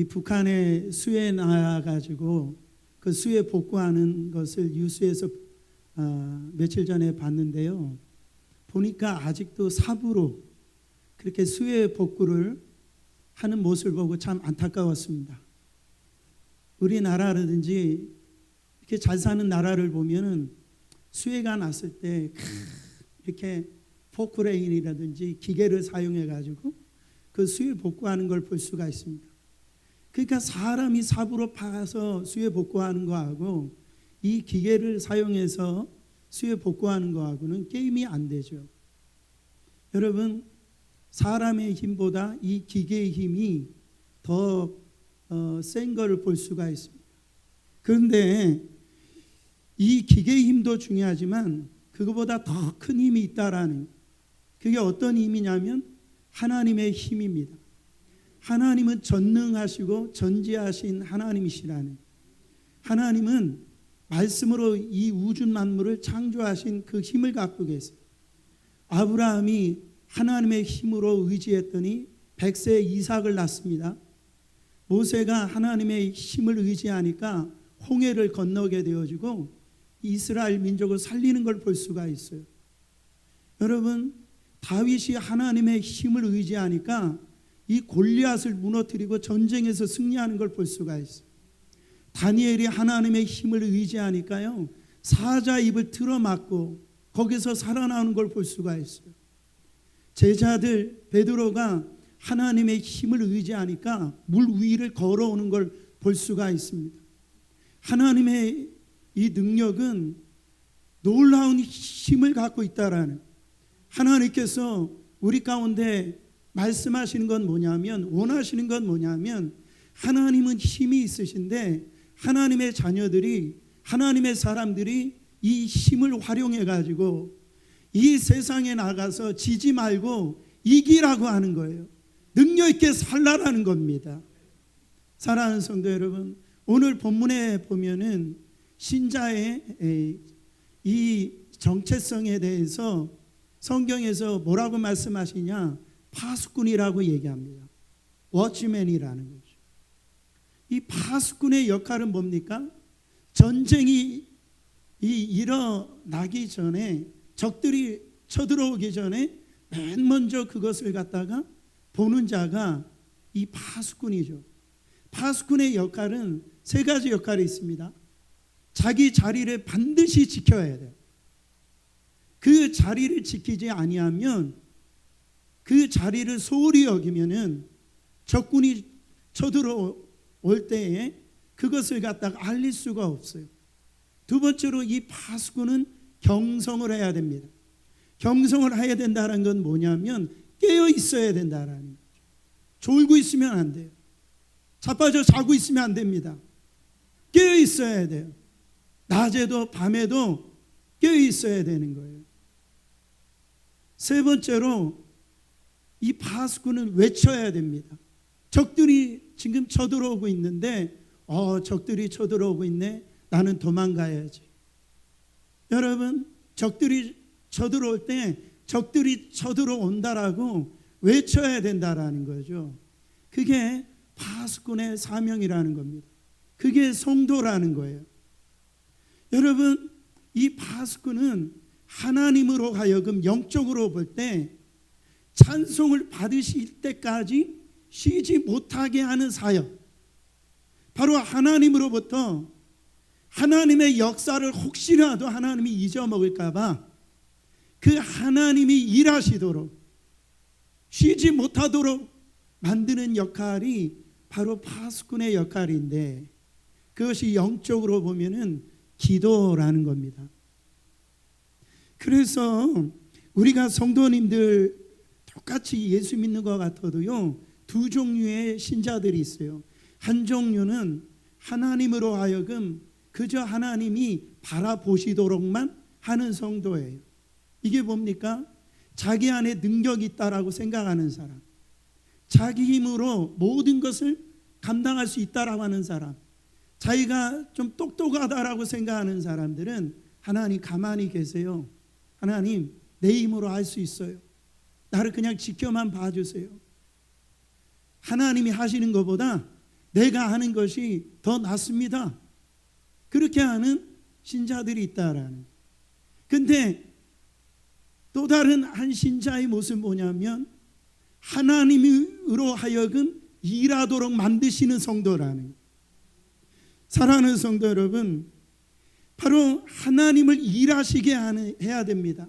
이 북한의 수에 나가지고 그 수에 복구하는 것을 뉴스에서 며칠 전에 봤는데요. 보니까 아직도 삽으로 그렇게 수에 복구를 하는 모습을 보고 참 안타까웠습니다. 우리나라라든지 이렇게 잘 사는 나라를 보면은 수해가 났을 때 이렇게 포크레인이라든지 기계를 사용해 가지고 그 수해 복구하는 걸 볼 수가 있습니다. 그러니까 사람이 삽으로 파서 수해 복구하는 거하고 이 기계를 사용해서 수해 복구하는 거하고는 게임이 안 되죠. 여러분, 사람의 힘보다 이 기계의 힘이 더 센 거를 볼 수가 있습니다. 그런데 이 기계의 힘도 중요하지만 그거보다 더 큰 힘이 있다라는, 그게 어떤 힘이냐면 하나님의 힘입니다. 하나님은 전능하시고 전지하신 하나님이시라는, 하나님은 말씀으로 이 우주 만물을 창조하신 그 힘을 갖고 계세요. 아브라함이 하나님의 힘으로 의지했더니 100세에 이삭을 낳습니다. 모세가 하나님의 힘을 의지하니까 홍해를 건너게 되어지고 이스라엘 민족을 살리는 걸 볼 수가 있어요. 여러분, 다윗이 하나님의 힘을 의지하니까 이 골리앗을 무너뜨리고 전쟁에서 승리하는 걸 볼 수가 있어요. 다니엘이 하나님의 힘을 의지하니까요, 사자 입을 틀어막고 거기서 살아나오는 걸 볼 수가 있어요. 제자들 베드로가 하나님의 힘을 의지하니까 물 위를 걸어오는 걸 볼 수가 있습니다. 하나님의 이 능력은 놀라운 힘을 갖고 있다라는, 하나님께서 우리 가운데 말씀하시는 건 뭐냐면, 원하시는 건 뭐냐면, 하나님은 힘이 있으신데 하나님의 자녀들이, 하나님의 사람들이 이 힘을 활용해 가지고 이 세상에 나가서 지지 말고 이기라고 하는 거예요. 능력 있게 살라라는 겁니다. 사랑하는 성도 여러분, 오늘 본문에 보면은 신자의 이 정체성에 대해서 성경에서 뭐라고 말씀하시냐, 파수꾼이라고 얘기합니다. 워치맨이라는 거죠. 이 파수꾼의 역할은 뭡니까? 전쟁이 일어나기 전에, 적들이 쳐들어오기 전에 맨 먼저 그것을 갖다가 보는 자가 이 파수꾼이죠. 파수꾼의 역할은 세 가지 역할이 있습니다. 자기 자리를 반드시 지켜야 돼요. 그 자리를 지키지 아니하면, 그 자리를 소홀히 여기면은 적군이 쳐들어올 때에 그것을 갖다가 알릴 수가 없어요. 두 번째로 이 파수꾼은 경성을 해야 됩니다. 경성을 해야 된다는 건 뭐냐면 깨어 있어야 된다라는 거죠. 졸고 있으면 안 돼요. 자빠져 자고 있으면 안 됩니다. 깨어 있어야 돼요. 낮에도 밤에도 깨어 있어야 되는 거예요. 세 번째로 이 파수꾼은 외쳐야 됩니다. 적들이 지금 쳐들어오고 있는데, 적들이 쳐들어오고 있네, 나는 도망가야지. 여러분, 적들이 쳐들어올 때 적들이 쳐들어온다라고 외쳐야 된다라는 거죠. 그게 파수꾼의 사명이라는 겁니다. 그게 성도라는 거예요. 여러분, 이 파수꾼은 하나님으로 하여금 영적으로 볼 때 찬송을 받으실 때까지 쉬지 못하게 하는 사역, 바로 하나님으로부터 하나님의 역사를 혹시라도 하나님이 잊어먹을까 봐 그 하나님이 일하시도록, 쉬지 못하도록 만드는 역할이 바로 파수꾼의 역할인데, 그것이 영적으로 보면은 기도라는 겁니다. 그래서 우리가 성도님들 똑같이 예수 믿는 것 같아도요, 두 종류의 신자들이 있어요. 한 종류는 하나님으로 하여금 그저 하나님이 바라보시도록만 하는 성도예요. 이게 뭡니까? 자기 안에 능력이 있다라고 생각하는 사람, 자기 힘으로 모든 것을 감당할 수 있다라고 하는 사람, 자기가 좀 똑똑하다라고 생각하는 사람들은 하나님 가만히 계세요. 하나님 내 힘으로 할 수 있어요. 나를 그냥 지켜만 봐주세요. 하나님이 하시는 것보다 내가 하는 것이 더 낫습니다. 그렇게 하는 신자들이 있다라는. 근데 또 다른 한 신자의 모습은 뭐냐면 하나님으로 하여금 일하도록 만드시는 성도라는. 사랑하는 성도 여러분, 바로 하나님을 일하시게 해야 됩니다.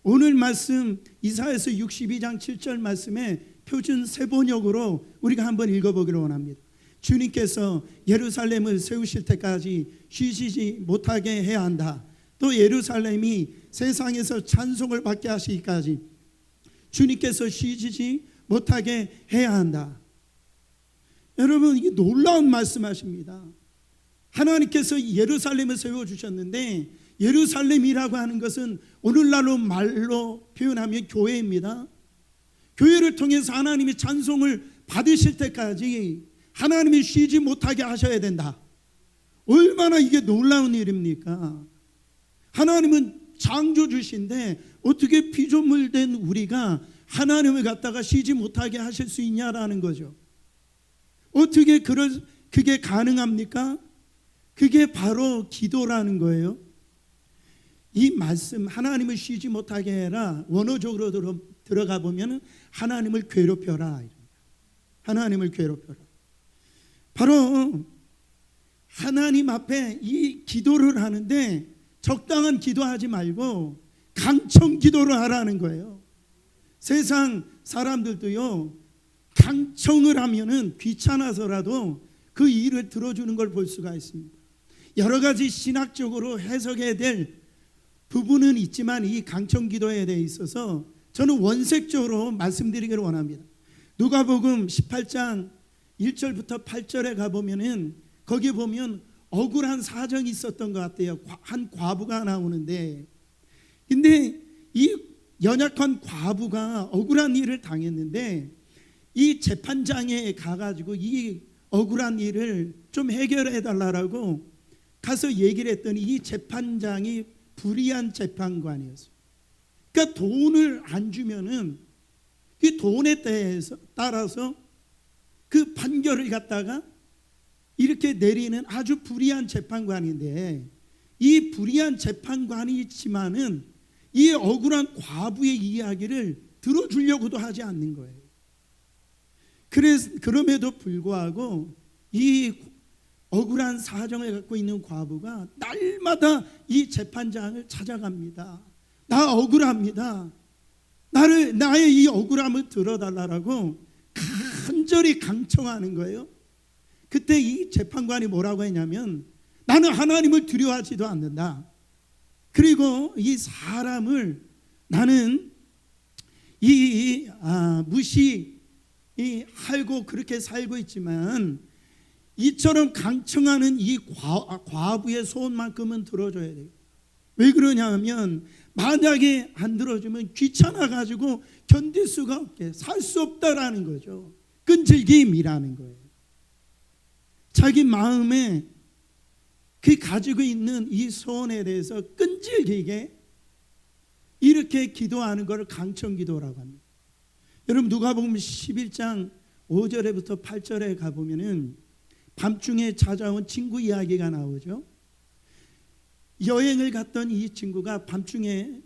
오늘 말씀 이사야서 62장 7절 말씀에 표준 세번역으로 우리가 한번 읽어보기를 원합니다. 주님께서 예루살렘을 세우실 때까지 쉬시지 못하게 해야 한다. 또 예루살렘이 세상에서 찬송을 받게 하시기까지 주님께서 쉬시지 못하게 해야 한다. 여러분, 이게 놀라운 말씀하십니다. 하나님께서 예루살렘을 세워주셨는데, 예루살렘이라고 하는 것은 오늘날로 말로 표현하면 교회입니다. 교회를 통해서 하나님의 찬송을 받으실 때까지 하나님이 쉬지 못하게 하셔야 된다. 얼마나 이게 놀라운 일입니까? 하나님은 창조주신데 어떻게 피조물된 우리가 하나님을 갖다가 쉬지 못하게 하실 수 있냐라는 거죠. 어떻게 그게 가능합니까? 그게 바로 기도라는 거예요. 이 말씀 하나님을 쉬지 못하게 해라, 원어적으로 들어가 보면 하나님을 괴롭혀라. 하나님을 괴롭혀라. 바로 하나님 앞에 이 기도를 하는데 적당한 기도하지 말고 강청 기도를 하라는 거예요. 세상 사람들도요, 강청을 하면은 귀찮아서라도 그 일을 들어주는 걸 볼 수가 있습니다. 여러 가지 신학적으로 해석해야 될 부분은 있지만 이 강청 기도에 대해 있어서 저는 원색적으로 말씀드리기를 원합니다. 누가복음 18장 1절부터 8절에 가보면은 거기 보면 억울한 사정이 있었던 것 같아요. 한 과부가 나오는데, 근데 이 연약한 과부가 억울한 일을 당했는데 이 재판장에 가가지고 이 억울한 일을 좀 해결해 달라고 가서 얘기를 했더니 이 재판장이 불의한 재판관이었어요. 그러니까 돈을 안 주면은 그 돈에 따라서 그 판결을 갖다가 이렇게 내리는 아주 불의한 재판관인데, 이 불의한 재판관이 있지만은 이 억울한 과부의 이야기를 들어주려고도 하지 않는 거예요. 그럼에도 불구하고 이 억울한 사정을 갖고 있는 과부가 날마다 이 재판장을 찾아갑니다. 나 억울합니다. 나의 이 억울함을 들어달라고 간절히 강청하는 거예요. 그때 이 재판관이 뭐라고 했냐면, 나는 하나님을 두려워하지도 않는다. 그리고 이 사람을 나는 무시하고 그렇게 살고 있지만 이처럼 강청하는 이 과부의 소원만큼은 들어줘야 돼요. 왜 그러냐면 만약에 안 들어주면 귀찮아가지고 견딜 수가 없게 살 수 없다라는 거죠. 끈질김이라는 거예요. 자기 마음에 그 가지고 있는 이 소원에 대해서 끈질기게 이렇게 기도하는 것을 강청기도라고 합니다. 여러분, 누가복음 11장 5절에부터 8절에 가보면은 밤중에 찾아온 친구 이야기가 나오죠. 여행을 갔던 이 친구가 밤중에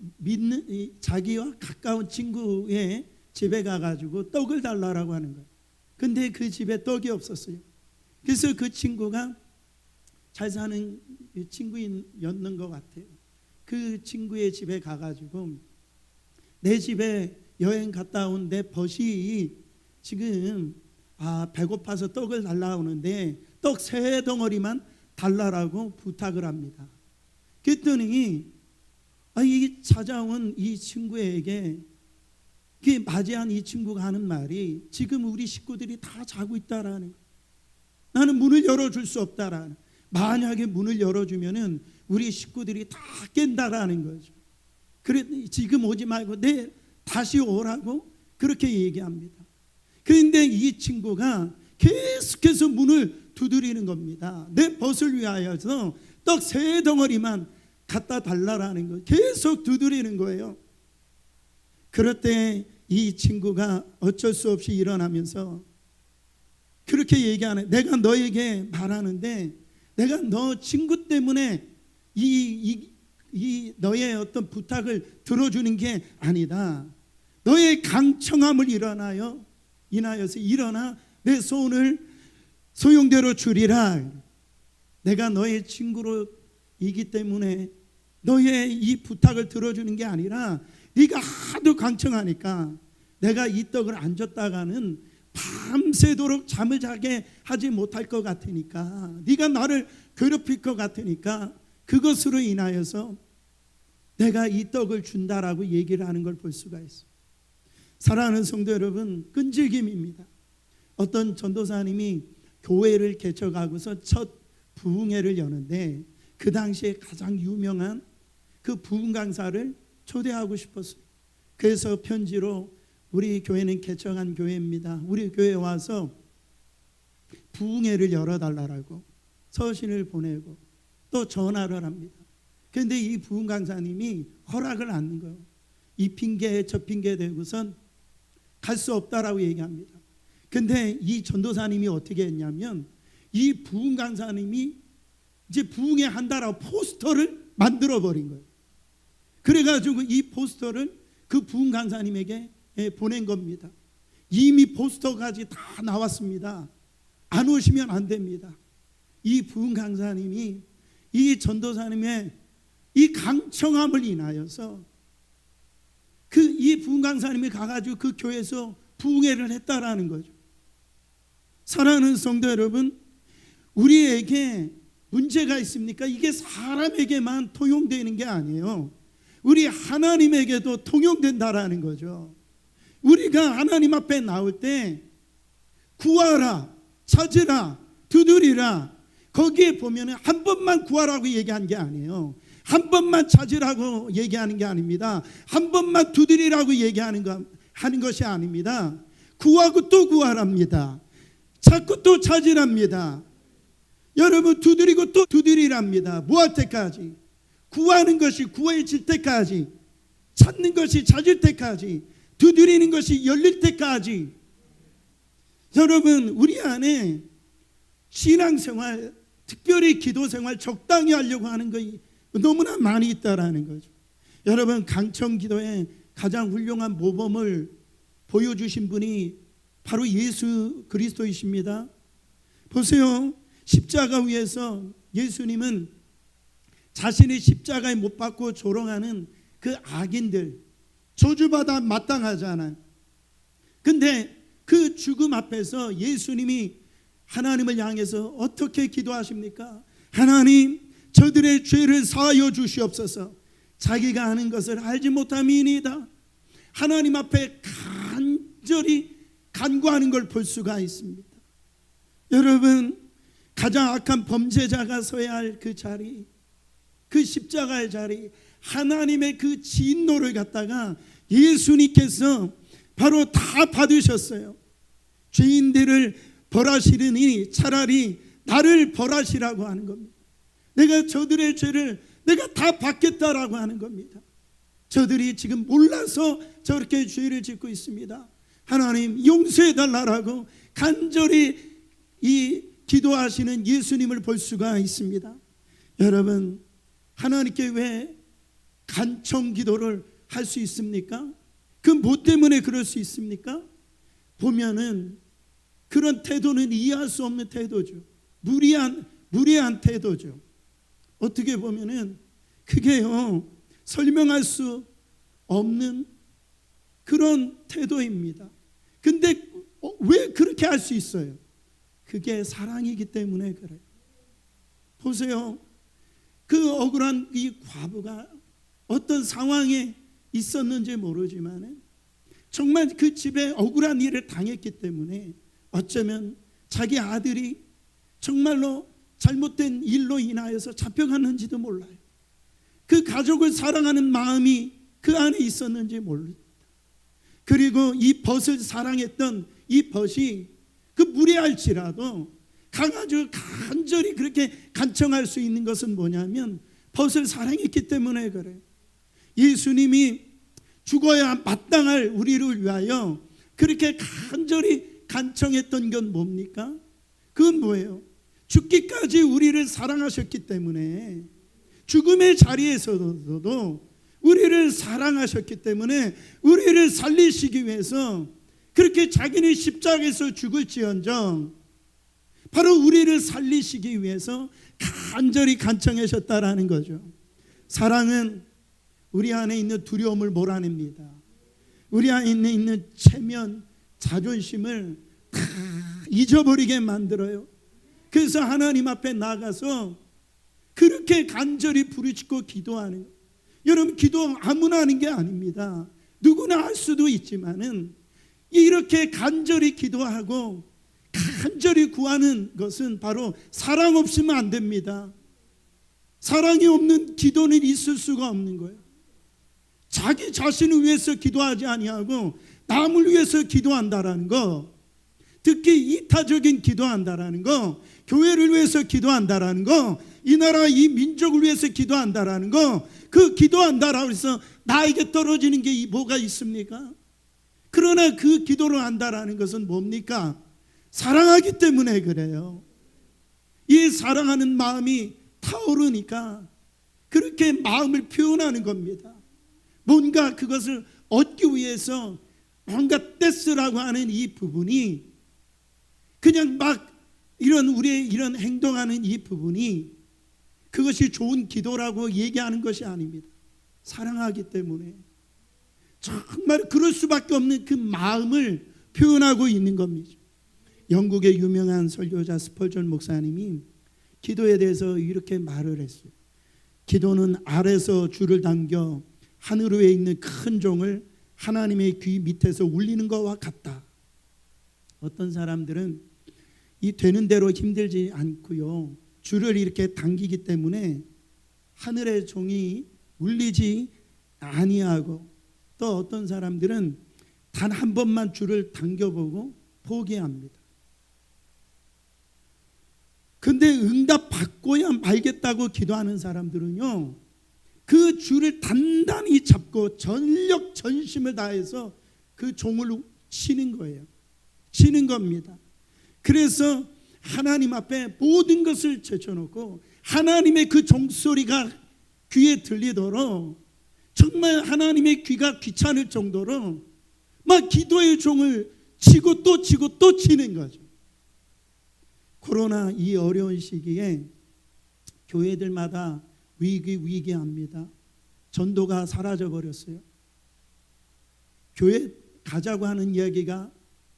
자기와 가까운 친구의 집에 가가지고 떡을 달라고 하는 거예요. 근데 그 집에 떡이 없었어요. 그래서 그 친구가 잘 사는 친구였는 것 같아요. 그 친구의 집에 가가지고 내 집에 여행 갔다 온 내 벗이 지금 배고파서 떡을 달라오는데 떡 3덩어리만 달라고 부탁을 합니다. 그랬더니 이 찾아온 이 친구에게 맞이한 이 친구가 하는 말이, 지금 우리 식구들이 다 자고 있다라는 거예요. 나는 문을 열어줄 수 없다라는, 만약에 문을 열어주면은 우리 식구들이 다 깬다라는 거죠. 그래 지금 오지 말고 다시 오라고 그렇게 얘기합니다. 그런데 이 친구가 계속해서 문을 두드리는 겁니다. 내 벗을 위하여서 떡 3덩어리만 갖다 달라라는 거 계속 두드리는 거예요. 그럴 때 이 친구가 어쩔 수 없이 일어나면서 그렇게 얘기하네. 내가 너에게 말하는데 내가 너 친구 때문에 이 너의 어떤 부탁을 들어주는 게 아니다. 너의 강청함을 인하여서 일어나 내 소원을 소용대로 주리라. 내가 너의 친구로이기 때문에 너의 이 부탁을 들어주는 게 아니라 네가 하도 강청하니까 내가 이 떡을 안 줬다가는 밤새도록 잠을 자게 하지 못할 것 같으니까, 네가 나를 괴롭힐 것 같으니까 그것으로 인하여서 내가 이 떡을 준다라고 얘기를 하는 걸 볼 수가 있어요. 사랑하는 성도 여러분, 끈질김입니다. 어떤 전도사님이 교회를 개척하고서 첫 부흥회를 여는데 그 당시에 가장 유명한 그 부흥 강사를 초대하고 싶었어요. 그래서 편지로 우리 교회는 개척한 교회입니다. 우리 교회에 와서 부흥회를 열어달라고 서신을 보내고 또 전화를 합니다. 그런데 이 부흥 강사님이 허락을 안 하는 거예요. 이 핑계 저 핑계 대고선 갈 수 없다라고 얘기합니다. 근데 이 전도사님이 어떻게 했냐면 이 부흥 강사님이 이제 부흥회 한다라고 포스터를 만들어 버린 거예요. 그래가지고 이 포스터를 그 부흥 강사님에게 보낸 겁니다. 이미 포스터까지 다 나왔습니다. 안 오시면 안 됩니다. 이 부흥 강사님이 이 전도사님의 이 강청함을 인하여서 이 부흥 강사님이 가가지고 그 교회에서 부흥회를 했다라는 거죠. 사랑하는 성도 여러분, 우리에게 문제가 있습니까? 이게 사람에게만 통용되는 게 아니에요. 우리 하나님에게도 통용된다라는 거죠. 우리가 하나님 앞에 나올 때 구하라, 찾으라, 두드리라, 거기에 보면 한 번만 구하라고 얘기한 게 아니에요. 한 번만 찾으라고 얘기하는 게 아닙니다. 한 번만 두드리라고 얘기하는 것이 아닙니다. 구하고 또 구하랍니다. 찾고 또 찾으랍니다. 여러분, 두드리고 또 두드리랍니다. 뭐 할 때까지? 구하는 것이 구해질 때까지, 찾는 것이 찾을 때까지, 두드리는 것이 열릴 때까지. 여러분, 우리 안에 신앙생활, 특별히 기도생활 적당히 하려고 하는 것이 너무나 많이 있다라는 거죠. 여러분, 강청기도의 가장 훌륭한 모범을 보여주신 분이 바로 예수 그리스도이십니다. 보세요. 십자가 위에서 예수님은 자신의 십자가에 못 박고 조롱하는 그 악인들 저주받아 마땅하잖아요. 근데 그 죽음 앞에서 예수님이 하나님을 향해서 어떻게 기도하십니까? 하나님, 저들의 죄를 사하여 주시옵소서. 자기가 하는 것을 알지 못함이니이다. 하나님 앞에 간절히 간구하는 걸 볼 수가 있습니다. 여러분, 가장 악한 범죄자가 서야 할 그 자리, 그 십자가의 자리, 하나님의 그 진노를 갖다가 예수님께서 바로 다 받으셨어요. 죄인들을 벌하시려니 차라리 나를 벌하시라고 하는 겁니다. 내가 저들의 죄를 내가 다 받겠다라고 하는 겁니다. 저들이 지금 몰라서 저렇게 죄를 짓고 있습니다. 하나님, 용서해 달라고 간절히 이 기도하시는 예수님을 볼 수가 있습니다. 여러분, 하나님께 왜 간청 기도를 할 수 있습니까? 그 뭐 때문에 그럴 수 있습니까? 보면은 그런 태도는 이해할 수 없는 태도죠. 무례한 태도죠. 어떻게 보면은 그게요, 설명할 수 없는 그런 태도입니다. 근데 왜 그렇게 할 수 있어요? 그게 사랑이기 때문에 그래요. 보세요. 그 억울한 이 과부가 어떤 상황에 있었는지 모르지만 정말 그 집에 억울한 일을 당했기 때문에 어쩌면 자기 아들이 정말로 잘못된 일로 인하여서 잡혀갔는지도 몰라요. 그 가족을 사랑하는 마음이 그 안에 있었는지 모릅니다. 그리고 이 벗을 사랑했던 이 벗이 그 무례할지라도 가가지고 간절히 그렇게 간청할 수 있는 것은 뭐냐면 벗을 사랑했기 때문에 그래요. 예수님이 죽어야 마땅할 우리를 위하여 그렇게 간절히 간청했던 건 뭡니까? 그건 뭐예요? 죽기까지 우리를 사랑하셨기 때문에, 죽음의 자리에서도 우리를 사랑하셨기 때문에 우리를 살리시기 위해서 그렇게 자기는 십자가에서 죽을지언정 바로 우리를 살리시기 위해서 간절히 간청하셨다라는 거죠. 사랑은 우리 안에 있는 두려움을 몰아냅니다. 우리 안에 있는 체면, 자존심을 다 잊어버리게 만들어요. 그래서 하나님 앞에 나가서 그렇게 간절히 부르짖고 기도하는 거예요. 여러분, 기도 아무나 하는 게 아닙니다. 누구나 할 수도 있지만은 이렇게 간절히 기도하고 간절히 구하는 것은 바로 사랑 없으면 안 됩니다. 사랑이 없는 기도는 있을 수가 없는 거예요. 자기 자신을 위해서 기도하지 아니하고 남을 위해서 기도한다라는 거, 특히 이타적인 기도한다라는 거, 교회를 위해서 기도한다라는 거, 이 나라 이 민족을 위해서 기도한다라는 거, 그 기도한다라고 해서 나에게 떨어지는 게 뭐가 있습니까? 그러나 그 기도를 한다라는 것은 뭡니까? 사랑하기 때문에 그래요. 이 사랑하는 마음이 타오르니까 그렇게 마음을 표현하는 겁니다. 뭔가 그것을 얻기 위해서 뭔가 떼쓰라고 하는 이 부분이 그냥 막 우리의 이런 행동하는 이 부분이 그것이 좋은 기도라고 얘기하는 것이 아닙니다. 사랑하기 때문에 정말 그럴 수밖에 없는 그 마음을 표현하고 있는 겁니다. 영국의 유명한 설교자 스펄전 목사님이 기도에 대해서 이렇게 말을 했어요. 기도는 알에서 줄을 당겨 하늘 위에 있는 큰 종을 하나님의 귀 밑에서 울리는 것과 같다. 어떤 사람들은 이 되는 대로 힘들지 않고요, 줄을 이렇게 당기기 때문에 하늘의 종이 울리지 아니하고, 또 어떤 사람들은 단 한 번만 줄을 당겨보고 포기합니다. 근데 응답 받고야 말겠다고 기도하는 사람들은요, 그 줄을 단단히 잡고 전력 전심을 다해서 그 종을 치는 거예요. 치는 겁니다. 그래서 하나님 앞에 모든 것을 제쳐놓고 하나님의 그 종소리가 귀에 들리도록, 정말 하나님의 귀가 귀찮을 정도로 막 기도의 종을 치고 또 치고 또 치는 거죠. 코로나 이 어려운 시기에 교회들마다 위기합니다. 전도가 사라져 버렸어요. 교회 가자고 하는 이야기가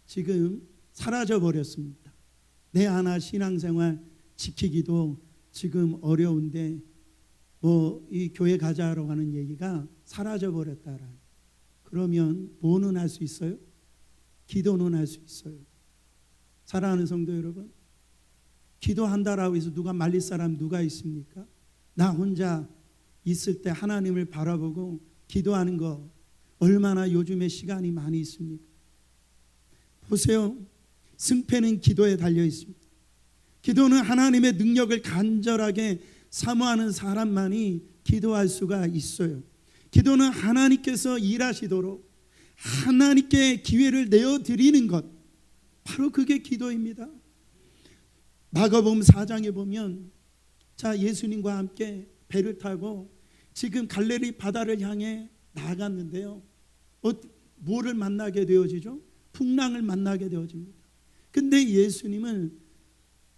지금 사라져 버렸습니다. 내 하나 신앙생활 지키기도 지금 어려운데 이 교회 가자라고 하는 얘기가 사라져 버렸다라. 그러면 뭐는 할 수 있어요? 기도는 할 수 있어요. 사랑하는 성도 여러분, 기도한다라고 해서 누가 말릴 사람 누가 있습니까? 나 혼자 있을 때 하나님을 바라보고 기도하는 거 얼마나 요즘에 시간이 많이 있습니까? 보세요. 승패는 기도에 달려 있습니다. 기도는 하나님의 능력을 간절하게 사모하는 사람만이 기도할 수가 있어요. 기도는 하나님께서 일하시도록 하나님께 기회를 내어드리는 것, 바로 그게 기도입니다. 마가복음 4장에 보면 예수님과 함께 배를 타고 지금 갈릴리 바다를 향해 나아갔는데요, 뭐를 만나게 되어지죠? 풍랑을 만나게 되어집니다. 근데 예수님은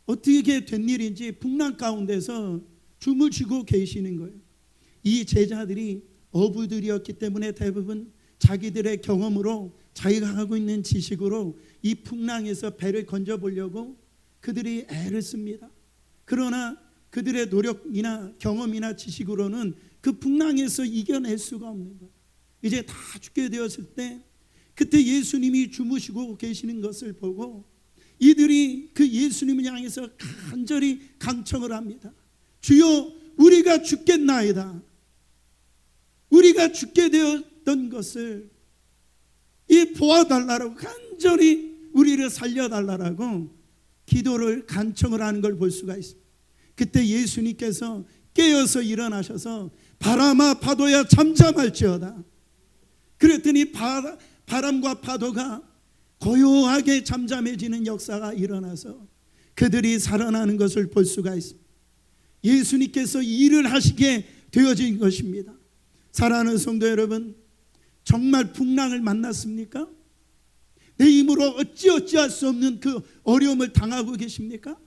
어떻게 된 일인지 풍랑 가운데서 춤을 추고 계시는 거예요. 이 제자들이 어부들이었기 때문에 대부분 자기들의 경험으로, 자기가 하고 있는 지식으로 이 풍랑에서 배를 건져보려고 그들이 애를 씁니다. 그러나 그들의 노력이나 경험이나 지식으로는 그 풍랑에서 이겨낼 수가 없는 거예요. 이제 다 죽게 되었을 때 그때 예수님이 주무시고 계시는 것을 보고 이들이 그 예수님을 향해서 간절히 간청을 합니다. 주여, 우리가 죽겠나이다. 우리가 죽게 되었던 것을 보아달라고 간절히 우리를 살려달라고 기도를 간청을 하는 걸 볼 수가 있습니다. 그때 예수님께서 깨어서 일어나셔서 바람아 파도야 잠잠할지어다. 그랬더니 바람과 파도가 고요하게 잠잠해지는 역사가 일어나서 그들이 살아나는 것을 볼 수가 있습니다. 예수님께서 일을 하시게 되어진 것입니다. 사랑하는 성도 여러분, 정말 풍랑을 만났습니까? 내 힘으로 어찌할 수 없는 그 어려움을 당하고 계십니까?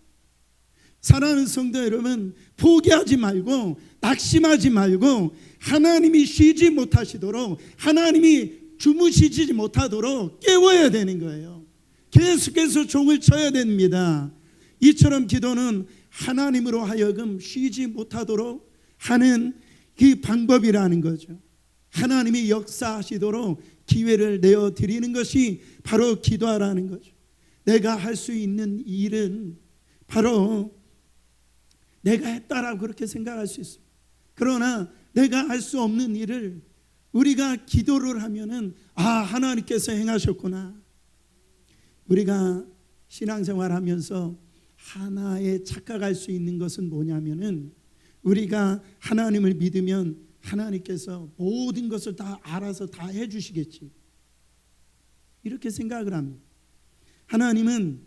사랑하는 성도 여러분, 포기하지 말고 낙심하지 말고 하나님이 쉬지 못하시도록, 하나님이 주무시지 못하도록 깨워야 되는 거예요. 계속해서 종을 쳐야 됩니다. 이처럼 기도는 하나님으로 하여금 쉬지 못하도록 하는 그 방법이라는 거죠. 하나님이 역사하시도록 기회를 내어드리는 것이 바로 기도하라는 거죠. 내가 할 수 있는 일은 바로 내가 했다라고 그렇게 생각할 수 있습니다. 그러나 내가 할 수 없는 일을 우리가 기도를 하면은 하나님께서 행하셨구나. 우리가 신앙생활 하면서 하나에 착각할 수 있는 것은 뭐냐면은, 우리가 하나님을 믿으면 하나님께서 모든 것을 다 알아서 다 해주시겠지, 이렇게 생각을 합니다. 하나님은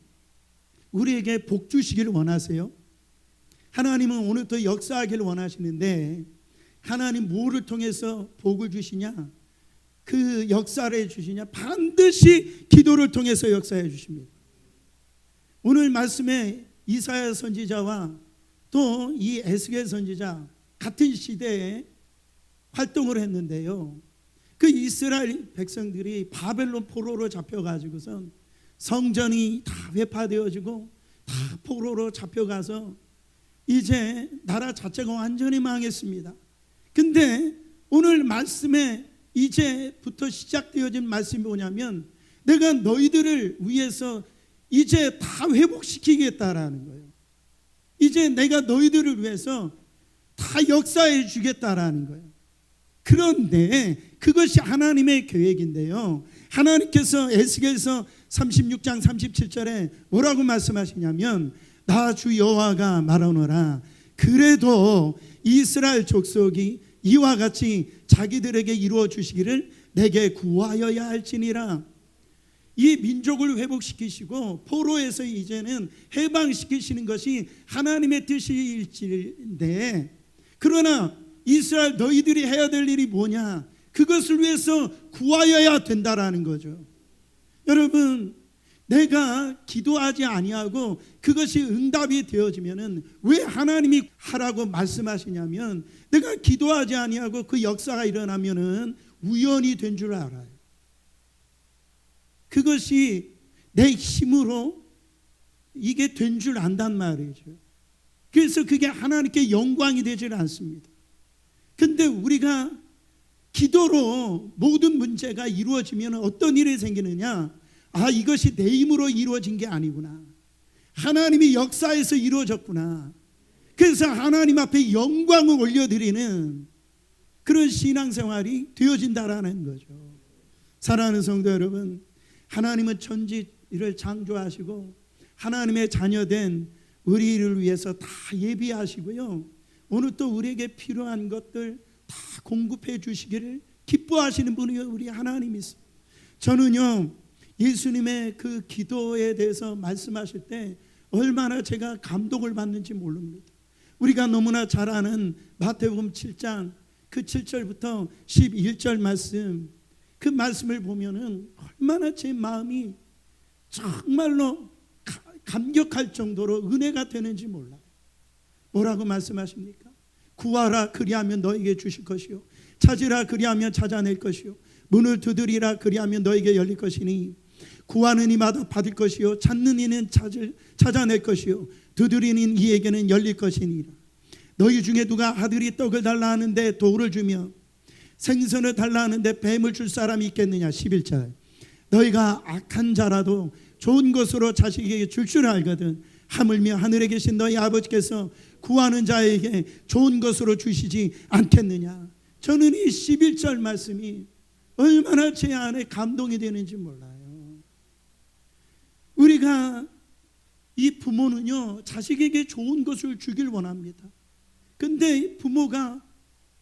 우리에게 복 주시기를 원하세요. 하나님은 오늘도 역사하기를 원하시는데, 하나님 뭐를 통해서 복을 주시냐? 그 역사를 해주시냐? 반드시 기도를 통해서 역사해 주십니다. 오늘 말씀에 이사야 선지자와 또 이 에스겔 선지자 같은 시대에 활동을 했는데요, 그 이스라엘 백성들이 바벨론 포로로 잡혀가지고선 성전이 다 회파되어지고 다 포로로 잡혀가서 이제 나라 자체가 완전히 망했습니다. 근데 오늘 말씀에 이제부터 시작되어진 말씀이 뭐냐면, 내가 너희들을 위해서 이제 다 회복시키겠다라는 거예요. 이제 내가 너희들을 위해서 다 역사해 주겠다라는 거예요. 그런데 그것이 하나님의 계획인데요, 하나님께서 에스겔서 36장 37절에 뭐라고 말씀하시냐면, 나 주 여호와가 말하노라, 그래도 이스라엘 족속이 이와 같이 자기들에게 이루어 주시기를 내게 구하여야 할지니라. 이 민족을 회복시키시고 포로에서 이제는 해방시키시는 것이 하나님의 뜻일지인데, 그러나 이스라엘 너희들이 해야 될 일이 뭐냐? 그것을 위해서 구하여야 된다라는 거죠. 여러분, 내가 기도하지 아니하고 그것이 응답이 되어지면은 왜 하나님이 하라고 말씀하시냐면, 내가 기도하지 아니하고 그 역사가 일어나면은 우연이 된 줄 알아요. 그것이 내 힘으로 이게 된 줄 안단 말이죠. 그래서 그게 하나님께 영광이 되질 않습니다. 근데 우리가 기도로 모든 문제가 이루어지면 어떤 일이 생기느냐? 이것이 내 힘으로 이루어진 게 아니구나, 하나님이 역사에서 이루어졌구나. 그래서 하나님 앞에 영광을 올려드리는 그런 신앙생활이 되어진다라는 거죠. 사랑하는 성도 여러분, 하나님은 천지를 창조하시고 하나님의 자녀된 우리를 위해서 다 예비하시고요, 오늘 또 우리에게 필요한 것들 다 공급해 주시기를 기뻐하시는 분이 우리 하나님이십니다. 저는요, 예수님의 그 기도에 대해서 말씀하실 때 얼마나 제가 감동을 받는지 모릅니다. 우리가 너무나 잘 아는 마태복음 7장 그 7절부터 11절 말씀, 그 말씀을 보면은 얼마나 제 마음이 정말로 감격할 정도로 은혜가 되는지 몰라요. 뭐라고 말씀하십니까? 구하라 그리하면 너에게 주실 것이요, 찾으라 그리하면 찾아낼 것이요, 문을 두드리라 그리하면 너에게 열릴 것이니, 구하는 이마다 받을 것이요, 찾는 이는 찾아낼 것이요, 두드리는 이에게는 열릴 것이니라. 너희 중에 누가 아들이 떡을 달라 하는데 돌을 주며 생선을 달라 하는데 뱀을 줄 사람이 있겠느냐. 11절, 너희가 악한 자라도 좋은 것으로 자식에게 줄 줄 알거든 하물며 하늘에 계신 너희 아버지께서 구하는 자에게 좋은 것으로 주시지 않겠느냐. 저는 이 11절 말씀이 얼마나 제 안에 감동이 되는지 몰라요. 우리가 이 부모는요, 자식에게 좋은 것을 주길 원합니다. 근데 부모가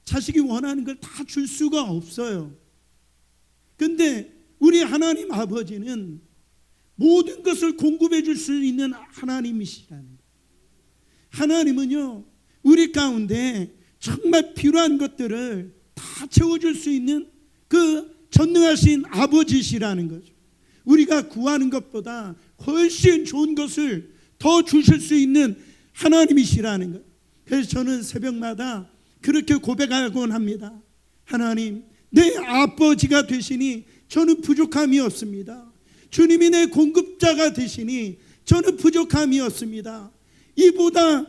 자식이 원하는 걸 다 줄 수가 없어요. 근데 우리 하나님 아버지는 모든 것을 공급해 줄 수 있는 하나님이시라는 거예요. 하나님은요, 우리 가운데 정말 필요한 것들을 다 채워줄 수 있는 그 전능하신 아버지시라는 거죠. 우리가 구하는 것보다 훨씬 좋은 것을 더 주실 수 있는 하나님이시라는 거예요. 그래서 저는 새벽마다 그렇게 고백하곤 합니다. 하나님, 내 아버지가 되시니 저는 부족함이 없습니다. 주님이 내 공급자가 되시니 저는 부족함이 없습니다. 이보다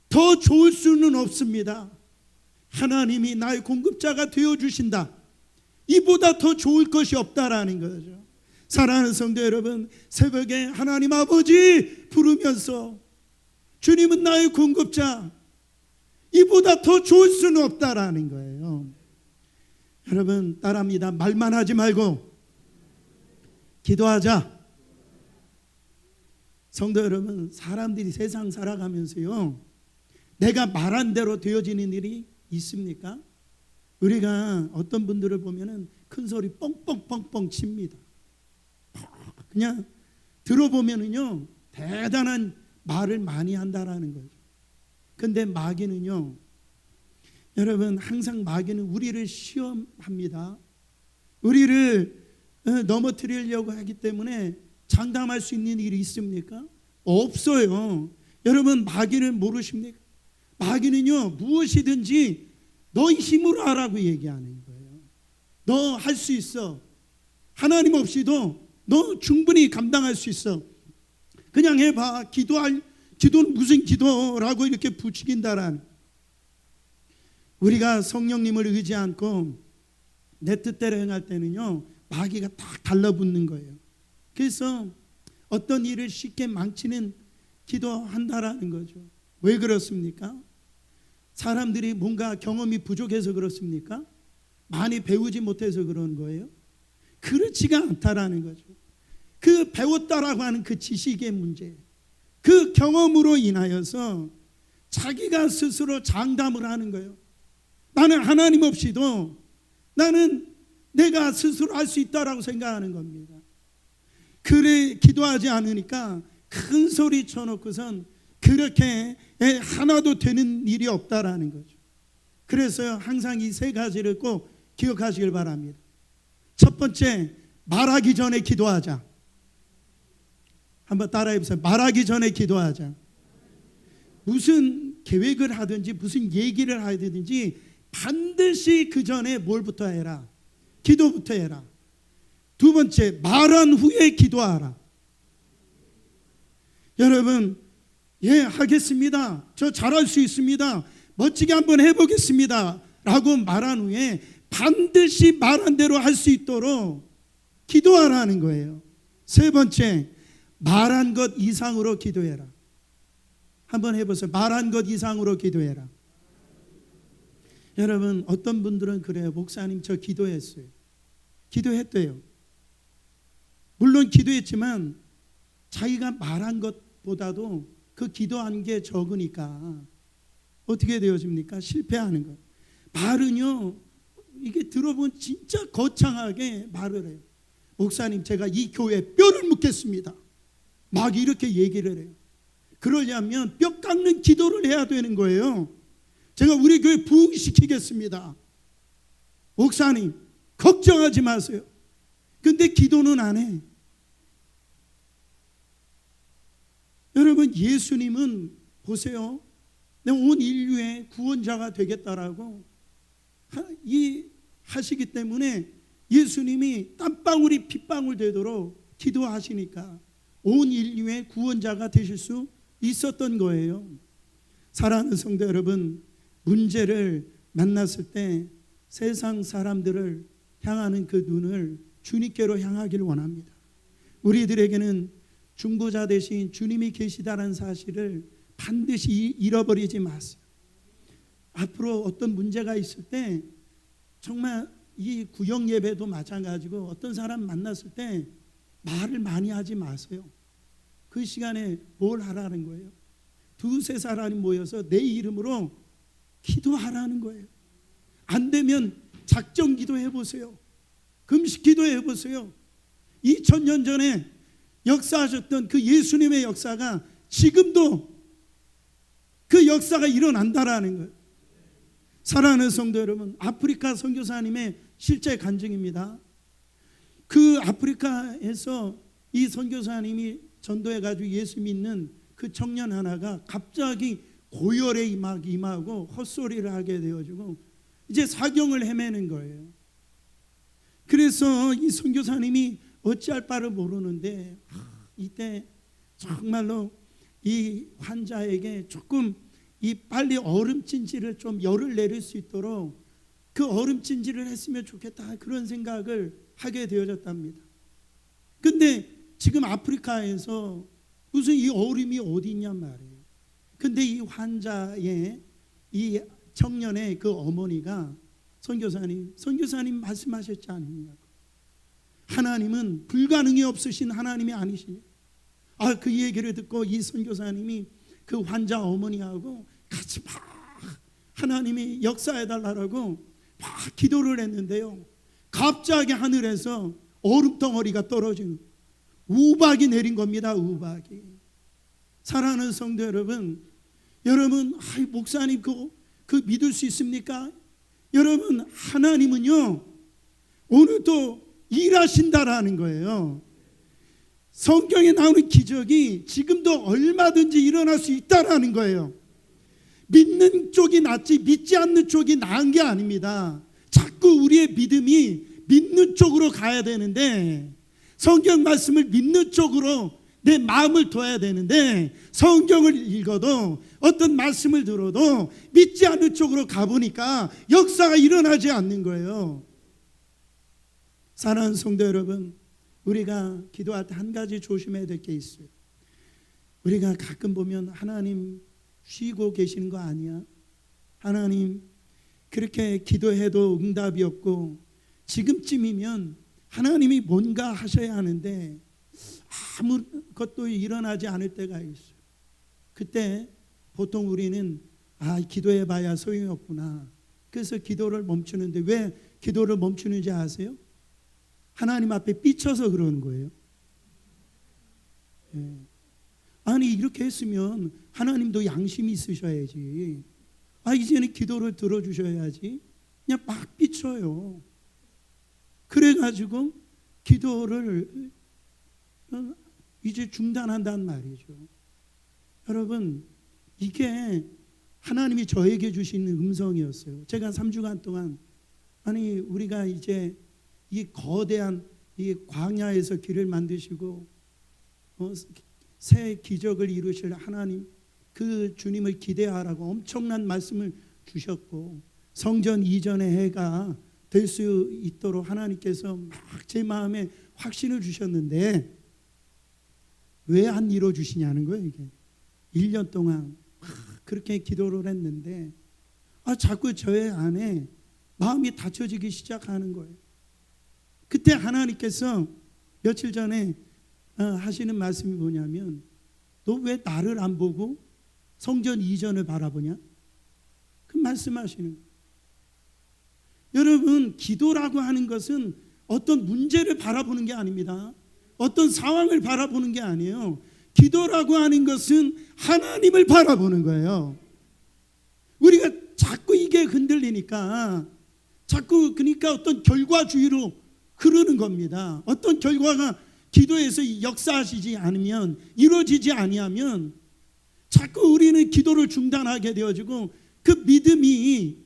더 좋을 수는 없습니다. 하나님이 나의 공급자가 되어주신다. 이보다 더 좋을 것이 없다라는 거죠. 사랑하는 성도 여러분, 새벽에 하나님 아버지 부르면서 주님은 나의 공급자, 이보다 더 좋을 수는 없다라는 거예요. 여러분 따라합니다. 말만 하지 말고 기도하자. 성도 여러분, 사람들이 세상 살아가면서요, 내가 말한 대로 되어지는 일이 있습니까? 우리가 어떤 분들을 보면은 큰 소리 뻥뻥뻥뻥 칩니다. 그냥 들어보면은요, 대단한 말을 많이 한다라는 거죠. 근데 마귀는요, 여러분 항상 마귀는 우리를 시험합니다. 우리를 넘어뜨리려고 하기 때문에 장담할 수 있는 일이 있습니까? 없어요. 여러분 마귀는 모르십니까? 마귀는요, 무엇이든지 너희 힘으로 하라고 얘기하는 거예요. 너 할 수 있어. 하나님 없이도 너 충분히 감당할 수 있어. 그냥 해봐. 기도는 무슨 기도라고 이렇게 부추긴다라는. 우리가 성령님을 의지 않고 내 뜻대로 행할 때는요, 마귀가 딱 달라붙는 거예요. 그래서 어떤 일을 쉽게 망치는 기도한다라는 거죠. 왜 그렇습니까? 사람들이 뭔가 경험이 부족해서 그렇습니까? 많이 배우지 못해서 그런 거예요? 그렇지가 않다라는 거죠. 그 배웠다라고 하는 그 지식의 문제, 그 경험으로 인하여서 자기가 스스로 장담을 하는 거예요. 나는 하나님 없이도 나는 내가 스스로 할 수 있다라고 생각하는 겁니다. 그래 기도하지 않으니까 큰 소리 쳐놓고선 그렇게 하나도 되는 일이 없다라는 거죠. 그래서 항상 이 세 가지를 꼭 기억하시길 바랍니다. 첫 번째, 말하기 전에 기도하자. 한번 따라해 보세요. 말하기 전에 기도하자. 무슨 계획을 하든지 무슨 얘기를 하든지 반드시 그 전에 뭘부터 해라? 기도부터 해라. 두 번째, 말한 후에 기도하라. 여러분, 예, 하겠습니다. 저 잘할 수 있습니다. 멋지게 한번 해보겠습니다. 라고 말한 후에 반드시 말한 대로 할 수 있도록 기도하라는 거예요. 세 번째, 말한 것 이상으로 기도해라. 한번 해보세요. 말한 것 이상으로 기도해라. 여러분, 어떤 분들은 그래요. 목사님, 저 기도했어요. 기도했대요. 물론 기도했지만 자기가 말한 것보다도 그 기도한 게 적으니까 어떻게 되어집니까? 실패하는 거예요. 말은요, 이게 들어보면 진짜 거창하게 말을 해요. 목사님, 제가 이 교회에 뼈를 묻겠습니다. 막 이렇게 얘기를 해요. 그러려면 뼈 깎는 기도를 해야 되는 거예요. 제가 우리 교회 부흥시키겠습니다. 목사님, 걱정하지 마세요. 근데 기도는 안 해. 여러분, 예수님은 보세요. 내가 온 인류의 구원자가 되겠다라고 하시기 때문에 예수님이 땀방울이 핏방울 되도록 기도하시니까 온 인류의 구원자가 되실 수 있었던 거예요. 사랑하는 성도 여러분, 문제를 만났을 때 세상 사람들을 향하는 그 눈을 주님께로 향하기를 원합니다. 우리들에게는 중보자 대신 주님이 계시다는 사실을 반드시 잃어버리지 마세요. 앞으로 어떤 문제가 있을 때 정말 이 구역 예배도 마찬가지고 어떤 사람 만났을 때 말을 많이 하지 마세요. 그 시간에 뭘 하라는 거예요? 두세 사람이 모여서 내 이름으로 기도하라는 거예요. 안 되면 작정 기도해 보세요. 금식 기도해 보세요. 2000년 전에 역사하셨던 그 예수님의 역사가 지금도 그 역사가 일어난다라는 거예요. 사랑하는 성도 여러분, 아프리카 선교사님의 실제 간증입니다. 그 아프리카에서 이 선교사님이 전도해가지고 예수 믿는 그 청년 하나가 갑자기 고열에 임하고 헛소리를 하게 되어지고 이제 사경을 헤매는 거예요. 그래서 이 선교사님이 어찌할 바를 모르는데 이때 정말로 이 환자에게 조금 이 빨리 얼음찜질을 좀 열을 내릴 수 있도록 그 얼음찜질을 했으면 좋겠다 그런 생각을 하게 되어졌답니다. 근데 지금 아프리카에서 무슨 이 얼음이 어디 있냔 말이에요. 근데 이 환자의 이 청년의 그 어머니가 선교사님 말씀하셨지 않느냐고. 하나님은 불가능이 없으신 하나님이 아니시냐. 그 얘기를 듣고 이 선교사님이 그 환자 어머니하고 같이 막 하나님이 역사해달라고 막 기도를 했는데요. 갑자기 하늘에서 얼음덩어리가 떨어지는 우박이 내린 겁니다. 우박이. 사랑하는 성도 여러분, 목사님 그 믿을 수 있습니까? 여러분, 하나님은요 오늘도 일하신다라는 거예요. 성경에 나오는 기적이 지금도 얼마든지 일어날 수 있다라는 거예요. 믿는 쪽이 낫지 믿지 않는 쪽이 나은 게 아닙니다. 자꾸 우리의 믿음이 믿는 쪽으로 가야 되는데, 성경 말씀을 믿는 쪽으로 내 마음을 둬야 되는데, 성경을 읽어도 어떤 말씀을 들어도 믿지 않는 쪽으로 가보니까 역사가 일어나지 않는 거예요. 사랑하는 성도 여러분, 우리가 기도할 때 한 가지 조심해야 될 게 있어요. 우리가 가끔 보면 하나님 쉬고 계시는 거 아니야? 하나님 그렇게 기도해도 응답이 없고 지금쯤이면 하나님이 뭔가 하셔야 하는데 아무것도 일어나지 않을 때가 있어요. 그때 보통 우리는 기도해봐야 소용이 없구나. 그래서 기도를 멈추는데, 왜 기도를 멈추는지 아세요? 하나님 앞에 삐쳐서 그러는 거예요. 아니 이렇게 했으면 하나님도 양심이 있으셔야지. 이제는 기도를 들어주셔야지. 그냥 막 삐쳐요. 그래가지고 기도를 이제 중단한단 말이죠. 여러분, 이게 하나님이 저에게 주시는 음성이었어요. 제가 3주간 동안 우리가 이제 이 거대한 이 광야에서 길을 만드시고 새 기적을 이루실 하나님, 그 주님을 기대하라고 엄청난 말씀을 주셨고, 성전 이전의 해가 될 수 있도록 하나님께서 막 제 마음에 확신을 주셨는데 왜 안 이루어 주시냐는 거예요. 이게 1년 동안 그렇게 기도를 했는데 자꾸 저의 안에 마음이 닫혀지기 시작하는 거예요. 그때 하나님께서 며칠 전에 하시는 말씀이 뭐냐면, 너 왜 나를 안 보고 성전 이전을 바라보냐? 그 말씀하시는 거예요. 여러분, 기도라고 하는 것은 어떤 문제를 바라보는 게 아닙니다. 어떤 상황을 바라보는 게 아니에요. 기도라고 하는 것은 하나님을 바라보는 거예요. 우리가 자꾸 이게 흔들리니까 그러니까 어떤 결과주의로 흐르는 겁니다. 어떤 결과가 기도에서 역사하시지 않으면, 이루어지지 아니하면 자꾸 우리는 기도를 중단하게 되어지고, 그 믿음이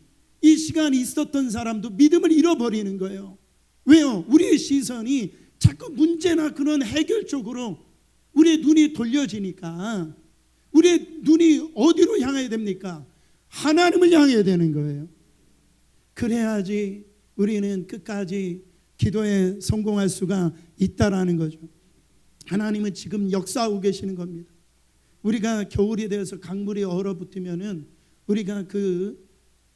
이 시간에 있었던 사람도 믿음을 잃어버리는 거예요. 왜요? 우리의 시선이 자꾸 문제나 그런 해결 쪽으로 우리의 눈이 돌려지니까, 우리의 눈이 어디로 향해야 됩니까? 하나님을 향해야 되는 거예요. 그래야지 우리는 끝까지 기도에 성공할 수가 있다라는 거죠. 하나님은 지금 역사하고 계시는 겁니다. 우리가 겨울이 되어서 강물이 얼어붙으면은 우리가 그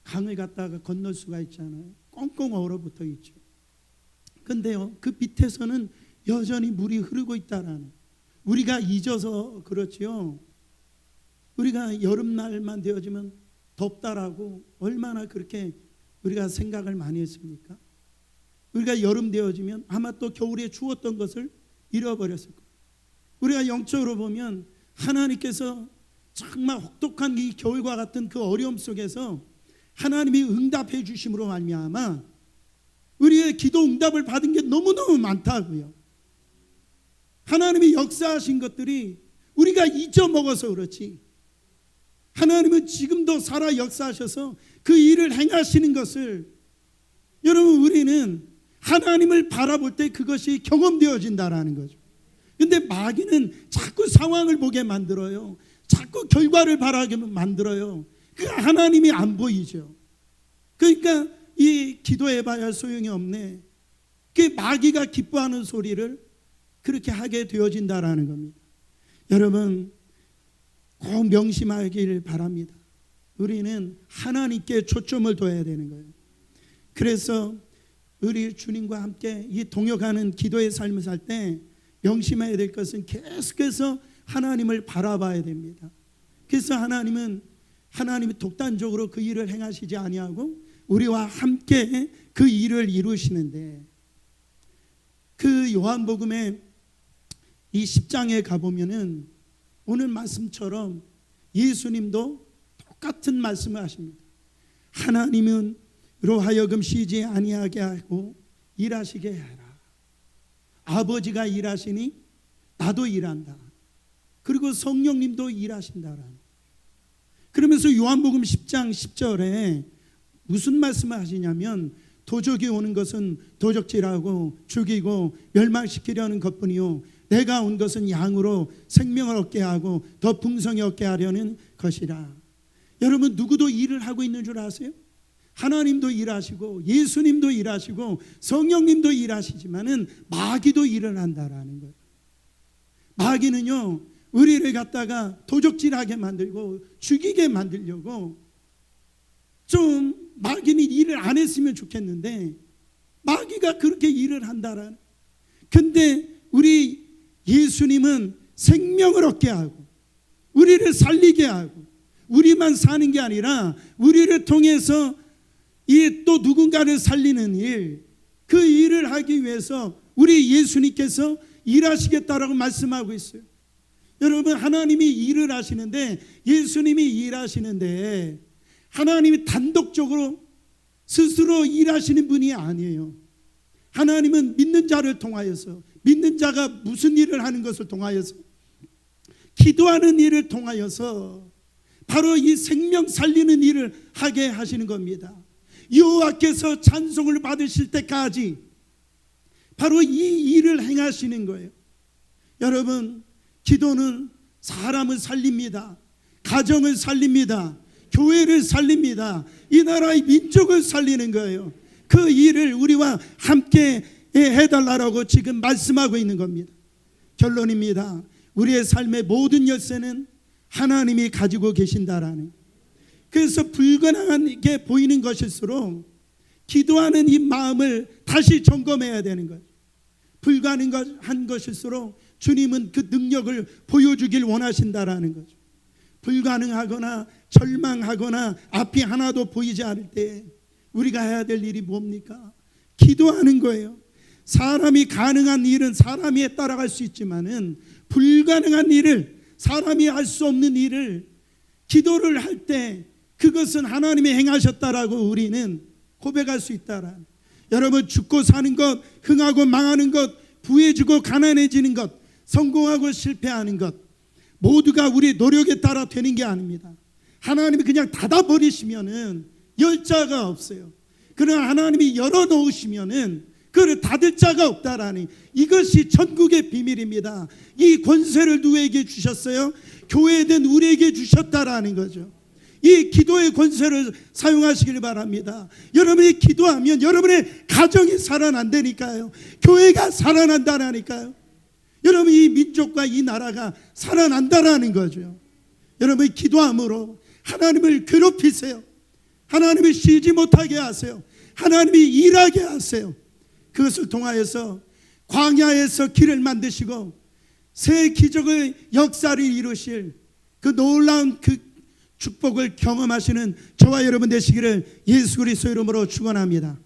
강을 갖다가 건널 수가 있잖아요. 꽁꽁 얼어붙어 있죠. 근데요, 그 밑에서는 여전히 물이 흐르고 있다라는, 우리가 잊어서 그렇지요. 우리가 여름날만 되어지면 덥다라고 얼마나 그렇게 우리가 생각을 많이 했습니까? 우리가 여름 되어지면 아마 또 겨울에 추웠던 것을 잃어버렸을 거예요. 우리가 영적으로 보면 하나님께서 정말 혹독한 이 겨울과 같은 그 어려움 속에서 하나님이 응답해 주심으로 말미암아 우리의 기도 응답을 받은 게 너무너무 많다고요. 하나님이 역사하신 것들이 우리가 잊어먹어서 그렇지, 하나님은 지금도 살아 역사하셔서 그 일을 행하시는 것을, 여러분, 우리는 하나님을 바라볼 때 그것이 경험되어진다라는 거죠. 근데 마귀는 자꾸 상황을 보게 만들어요. 자꾸 결과를 바라게 만들어요. 그 하나님이 안 보이죠. 그러니까 이 기도해봐야 소용이 없네, 그 마귀가 기뻐하는 소리를 그렇게 하게 되어진다라는 겁니다. 여러분, 꼭 명심하기를 바랍니다. 우리는 하나님께 초점을 둬야 되는 거예요. 그래서 우리 주님과 함께 이 동역하는 기도의 삶을 살 때 명심해야 될 것은 계속해서 하나님을 바라봐야 됩니다. 그래서 하나님이 독단적으로 그 일을 행하시지 아니하고 우리와 함께 그 일을 이루시는데, 그 요한복음의 이 10장에 가보면은 오늘 말씀처럼 예수님도 똑같은 말씀을 하십니다. 하나님은로 하여금 쉬지 아니하게 하고 일하시게 해라. 아버지가 일하시니 나도 일한다. 그리고 성령님도 일하신다라는. 그러면서 요한복음 10장 10절에 무슨 말씀을 하시냐면, 도적이 오는 것은 도적질하고 죽이고 멸망시키려는 것뿐이요 내가 온 것은 양으로 생명을 얻게 하고 더 풍성히 얻게 하려는 것이라. 여러분, 누구도 일을 하고 있는 줄 아세요? 하나님도 일하시고 예수님도 일하시고 성령님도 일하시지만은 마귀도 일을 한다라는 거예요. 마귀는요, 우리를 갖다가 도적질하게 만들고 죽이게 만들려고, 좀 마귀는 일을 안 했으면 좋겠는데 마귀가 그렇게 일을 한다라는. 근데 우리 예수님은 생명을 얻게 하고 우리를 살리게 하고, 우리만 사는 게 아니라 우리를 통해서 이 또 누군가를 살리는 일, 그 일을 하기 위해서 우리 예수님께서 일하시겠다라고 말씀하고 있어요. 여러분, 하나님이 일을 하시는데, 예수님이 일하시는데 하나님이 단독적으로 스스로 일하시는 분이 아니에요. 하나님은 믿는 자를 통하여서, 믿는 자가 무슨 일을 하는 것을 통하여서, 기도하는 일을 통하여서 바로 이 생명 살리는 일을 하게 하시는 겁니다. 여호와께서 찬송을 받으실 때까지 바로 이 일을 행하시는 거예요. 여러분, 기도는 사람을 살립니다. 가정을 살립니다. 교회를 살립니다. 이 나라의 민족을 살리는 거예요. 그 일을 우리와 함께 해달라고 지금 말씀하고 있는 겁니다. 결론입니다. 우리의 삶의 모든 열쇠는 하나님이 가지고 계신다라는. 그래서 불가능하게 보이는 것일수록 기도하는 이 마음을 다시 점검해야 되는 거예요. 불가능한 것일수록 주님은 그 능력을 보여주길 원하신다라는 거죠. 불가능하거나 절망하거나 앞이 하나도 보이지 않을 때 우리가 해야 될 일이 뭡니까? 기도하는 거예요. 사람이 가능한 일은 사람이 따라갈 수 있지만은 불가능한 일을, 사람이 할 수 없는 일을 기도를 할 때 그것은 하나님이 행하셨다라고 우리는 고백할 수 있다라. 여러분, 죽고 사는 것, 흥하고 망하는 것, 부해지고 가난해지는 것, 성공하고 실패하는 것, 모두가 우리 노력에 따라 되는 게 아닙니다. 하나님이 그냥 닫아버리시면은 열 자가 없어요. 그러나 하나님이 열어놓으시면은 그를 닫을 자가 없다라니, 이것이 천국의 비밀입니다. 이 권세를 누구에게 주셨어요? 교회된 우리에게 주셨다라는 거죠. 이 기도의 권세를 사용하시길 바랍니다. 여러분이 기도하면 여러분의 가정이 살아난다니까요. 교회가 살아난다라니까요. 여러분, 이 민족과 이 나라가 살아난다라는 거죠. 여러분이 기도함으로 하나님을 괴롭히세요. 하나님을 쉬지 못하게 하세요. 하나님이 일하게 하세요. 그것을 통하여서 광야에서 길을 만드시고 새 기적의 역사를 이루실 그 놀라운 그 축복을 경험하시는 저와 여러분 되시기를 예수 그리스도 이름으로 축원합니다.